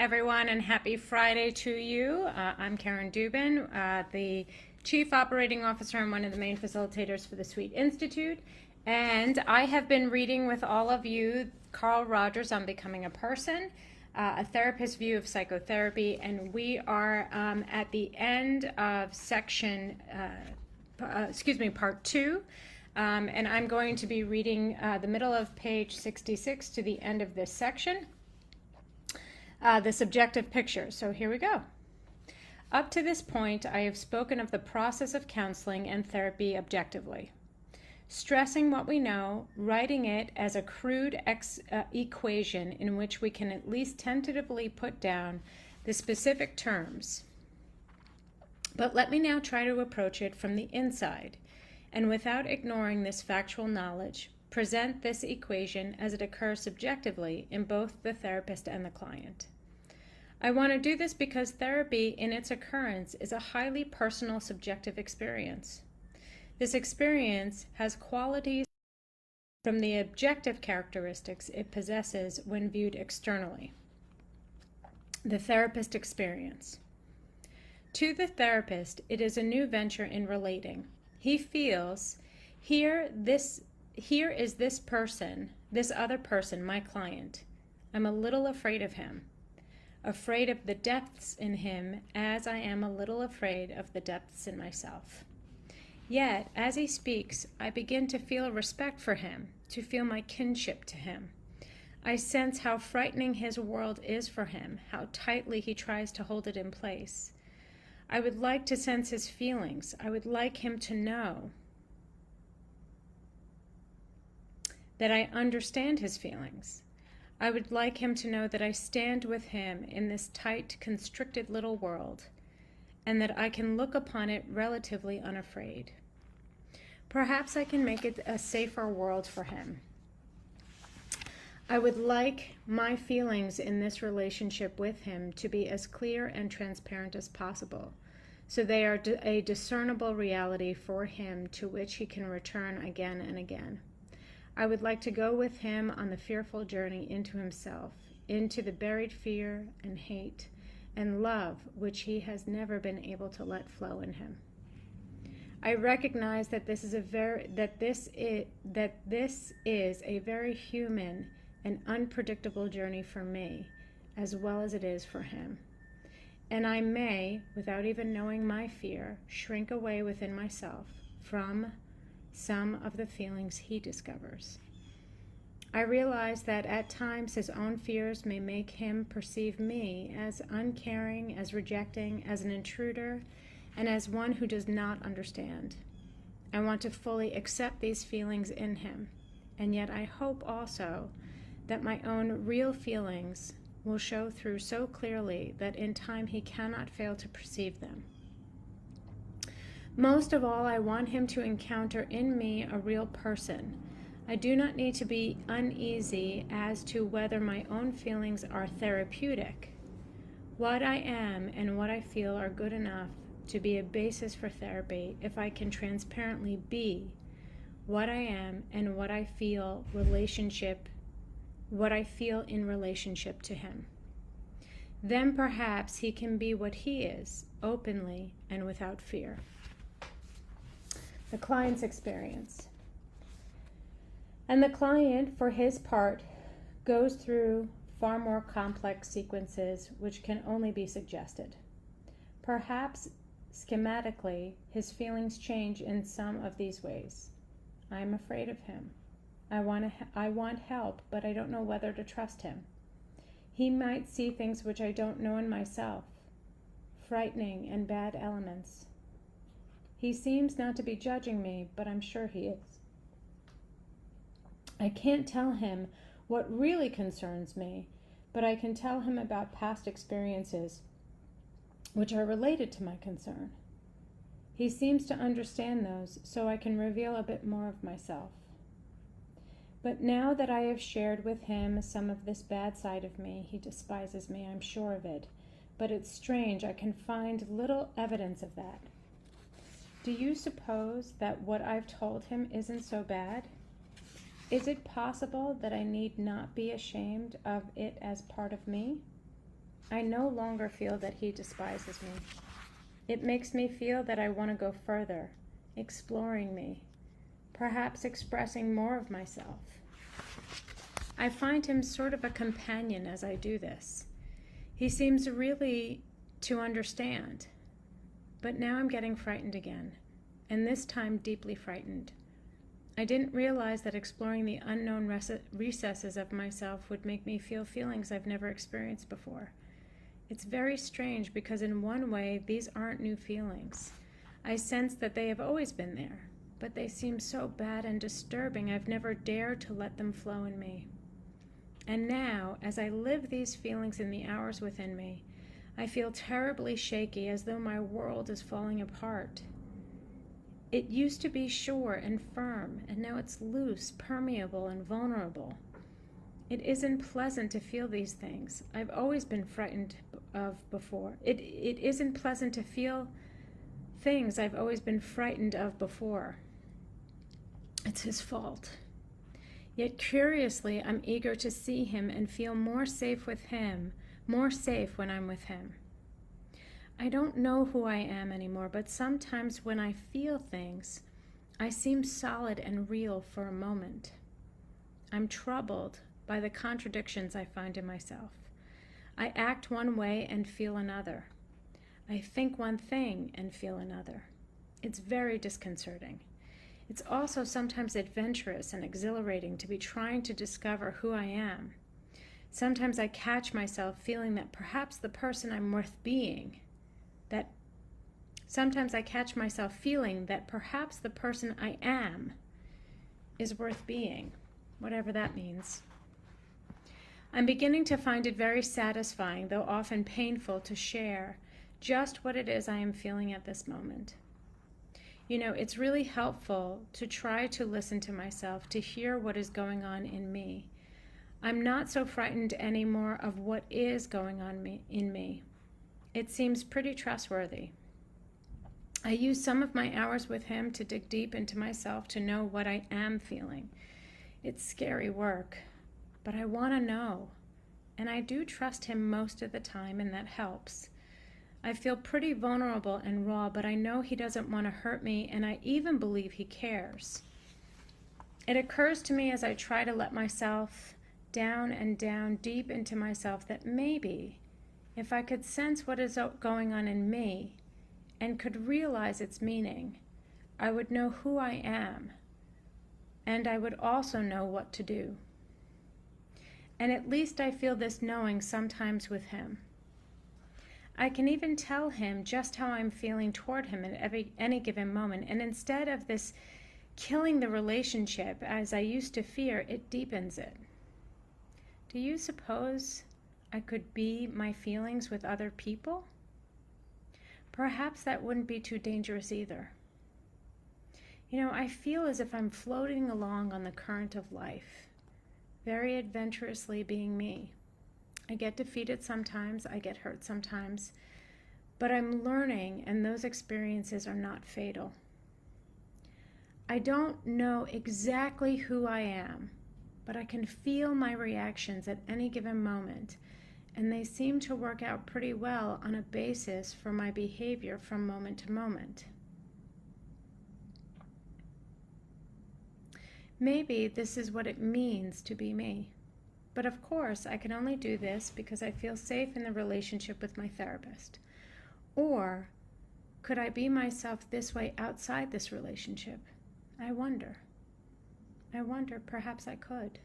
everyone, and happy Friday to you. I'm Karen Dubin, the Chief Operating Officer and one of the main facilitators for the Sweet Institute. And I have been reading with all of you Carl Rogers on Becoming a Person, a therapist's view of psychotherapy. And we are at the end of part 2. And I'm going to be reading the middle of page 66 to the end of this section. The subjective picture. So here we go. Up to this point, I have spoken of the process of counseling and therapy objectively, stressing what we know, writing it as a crude equation in which we can at least tentatively put down the specific terms. But let me now try to approach it from the inside, and without ignoring this factual knowledge, present this equation as it occurs subjectively in both the therapist and the client. I want to do this because therapy in its occurrence is a highly personal subjective experience. This experience has qualities from the objective characteristics it possesses when viewed externally. The therapist experience. To the therapist, it is a new venture in relating. He feels, here is this person, this other person, my client. I'm a little afraid of him. Afraid of the depths in him as I am a little afraid of the depths in myself. Yet, as he speaks, I begin to feel respect for him, to feel my kinship to him. I sense how frightening his world is for him, how tightly he tries to hold it in place. I would like to sense his feelings. I would like him to know that I understand his feelings. I would like him to know that I stand with him in this tight, constricted little world, and that I can look upon it relatively unafraid. Perhaps I can make it a safer world for him. I would like my feelings in this relationship with him to be as clear and transparent as possible, so they are a discernible reality for him to which he can return again and again. I would like to go with him on the fearful journey into himself, into the buried fear and hate and love which he has never been able to let flow in him. I recognize that this is a very human and unpredictable journey for me, as well as it is for him. And I may, without even knowing my fear, shrink away within myself from some of the feelings he discovers. I realize that at times his own fears may make him perceive me as uncaring, as rejecting, as an intruder, and as one who does not understand. I want to fully accept these feelings in him, and yet I hope also that my own real feelings will show through so clearly that in time he cannot fail to perceive them. Most of all, I want him to encounter in me a real person. I do not need to be uneasy as to whether my own feelings are therapeutic. What I am and what I feel are good enough to be a basis for therapy if I can transparently be what I am and what I feel in relationship to him. Then perhaps he can be what he is, openly and without fear. The client's experience. And the client, for his part, goes through far more complex sequences which can only be suggested. Perhaps schematically, his feelings change in some of these ways. I am afraid of him. I want help, but I don't know whether to trust him. He might see things which I don't know in myself, frightening and bad elements. He seems not to be judging me, but I'm sure he is. I can't tell him what really concerns me, but I can tell him about past experiences which are related to my concern. He seems to understand those, so I can reveal a bit more of myself. But now that I have shared with him some of this bad side of me, he despises me, I'm sure of it. But it's strange, I can find little evidence of that. Do you suppose that what I've told him isn't so bad? Is it possible that I need not be ashamed of it as part of me? I no longer feel that he despises me. It makes me feel that I want to go further, exploring me, perhaps expressing more of myself. I find him sort of a companion as I do this. He seems really to understand. But now I'm getting frightened again, and this time deeply frightened. I didn't realize that exploring the unknown recesses of myself would make me feel feelings I've never experienced before. It's very strange because in one way, these aren't new feelings. I sense that they have always been there, but they seem so bad and disturbing I've never dared to let them flow in me. And now, as I live these feelings in the hours within me, I feel terribly shaky, as though my world is falling apart. It used to be sure and firm, and now it's loose, permeable, and vulnerable. It isn't pleasant to feel these things. I've always been frightened of before. It isn't pleasant to feel things I've always been frightened of before. It's his fault. Yet curiously, I'm eager to see him and feel more safe with him, more safe when I'm with him. I don't know who I am anymore, but sometimes when I feel things, I seem solid and real for a moment. I'm troubled by the contradictions I find in myself. I act one way and feel another. I think one thing and feel another. It's very disconcerting. It's also sometimes adventurous and exhilarating to be trying to discover who I am. Sometimes I catch myself feeling that perhaps the person I'm worth being, Sometimes I catch myself feeling that perhaps the person I am is worth being, whatever that means. I'm beginning to find it very satisfying, though often painful, to share just what it is I am feeling at this moment. You know, it's really helpful to try to listen to myself, to hear what is going on in me. I'm not so frightened anymore of what is going on in me. It seems pretty trustworthy. I use some of my hours with him to dig deep into myself to know what I am feeling. It's scary work, but I want to know. And I do trust him most of the time, and that helps. I feel pretty vulnerable and raw, but I know he doesn't want to hurt me, and I even believe he cares. It occurs to me as I try to let myself down and down deep into myself that maybe if I could sense what is going on in me and could realize its meaning, I would know who I am, and I would also know what to do. And at least I feel this knowing sometimes with him. I can even tell him just how I'm feeling toward him at any given moment, and instead of this killing the relationship as I used to fear, it deepens it. Do you suppose I could be my feelings with other people? Perhaps that wouldn't be too dangerous either. You know, I feel as if I'm floating along on the current of life, very adventurously being me. I get defeated sometimes, I get hurt sometimes, but I'm learning, and those experiences are not fatal. I don't know exactly who I am, but I can feel my reactions at any given moment, and they seem to work out pretty well on a basis for my behavior from moment to moment. Maybe this is what it means to be me. But of course, I can only do this because I feel safe in the relationship with my therapist. Or could I be myself this way outside this relationship? I wonder, perhaps I could.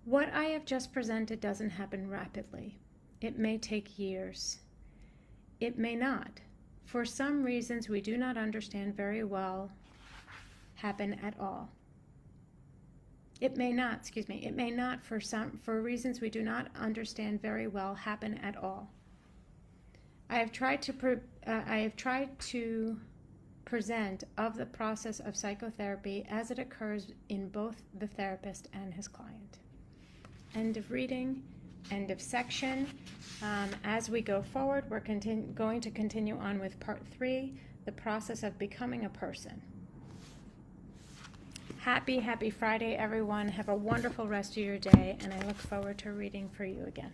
What I have just presented doesn't happen rapidly. It may take years. It may not. For some reasons we do not understand very well, happen at all. It may not for reasons we do not understand very well happen at all. I have tried to present of the process of psychotherapy as it occurs in both the therapist and his client. End of reading, end of section. As we go forward, we're going to continue on with part 3, the process of becoming a person. Happy Friday, everyone. Have a wonderful rest of your day, and I look forward to reading for you again.